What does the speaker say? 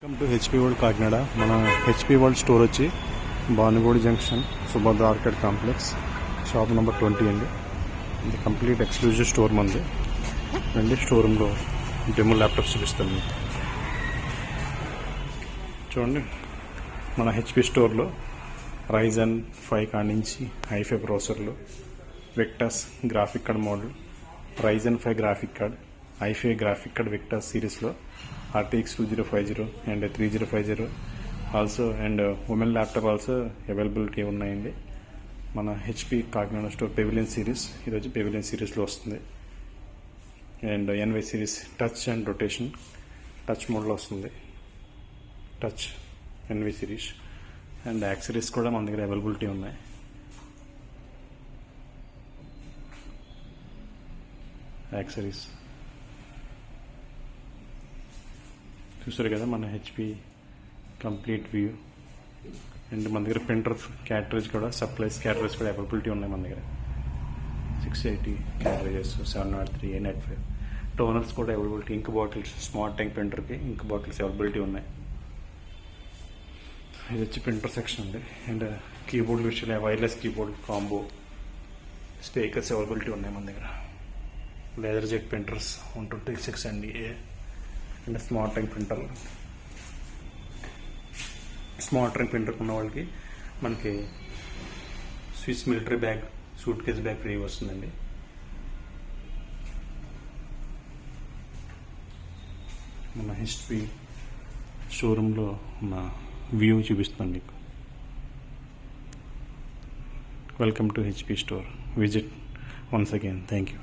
Welcome to HP world Kakinada. మన HP world store వచ్చి Bhanugudi junction Subhadra arcade complex shop number 20 అండి. ఇది కంప్లీట్ ఎక్స్క్లూజివ్ స్టోర్ మంది అండి. స్టోర్ రూమ్లో డెమో ల్యాప్టాప్స్ చూపిస్తాను చూడండి. మన హెచ్పి స్టోర్లో Ryzen 5 కాడి నుంచి హైఫై ప్రాసెసర్లు, Victus graphic card model, Ryzen 5 graphic card, hi fi graphic card Victus సిరీస్లో RTX 2050 and 3050 also and Omen laptop also availability ఉన్నాయండి. మన HP Kakinada store Pavilion series ఈరోజు పెవిలియన్ సిరీస్లో వస్తుంది. And NY series touch and rotation touch మోడ్లో వస్తుంది. Touch NY series and accessories కూడా మన దగ్గర అవైలబిలిటీ ఉన్నాయి. యాక్సరీస్ చూసారు కదా, మన హెచ్పి కంప్లీట్ వ్యూ. అండ్ మన దగ్గర ప్రింటర్స్ క్యాటరేజ్ కూడా, సప్లైస్ క్యాటరేజ్ కూడా అవైలబిలిటీ ఉన్నాయి మన దగ్గర. 680 క్యాటరేజెస్, 703, 895 టోనర్స్ కూడా అవైలబిలిటీ. ఇంక్ బాటిల్స్, స్మార్ట్ ట్యాంక్ ప్రింటర్కి ఇంక్ బాటిల్స్ అవైలబిలిటీ ఉన్నాయి. ఇది వచ్చి ప్రింటర్ సెక్షన్ ఉంది. అండ్ కీబోర్డ్ విషయంలో wireless keyboard combo speakers availability ఉన్నాయి మన దగ్గర. లేజర్ జెట్ ప్రింటర్స్ 126 అండి. And smart tank printer, smart tank printer ఉన్న వాళ్ళకి మనకి Swiss military bag, suit case bag free వస్తుందండి. మన హెచ్పి షోరూంలో ఉన్న వ్యూ చూపిస్తాను మీకు. Welcome to HP store. Visit once again. Thank you.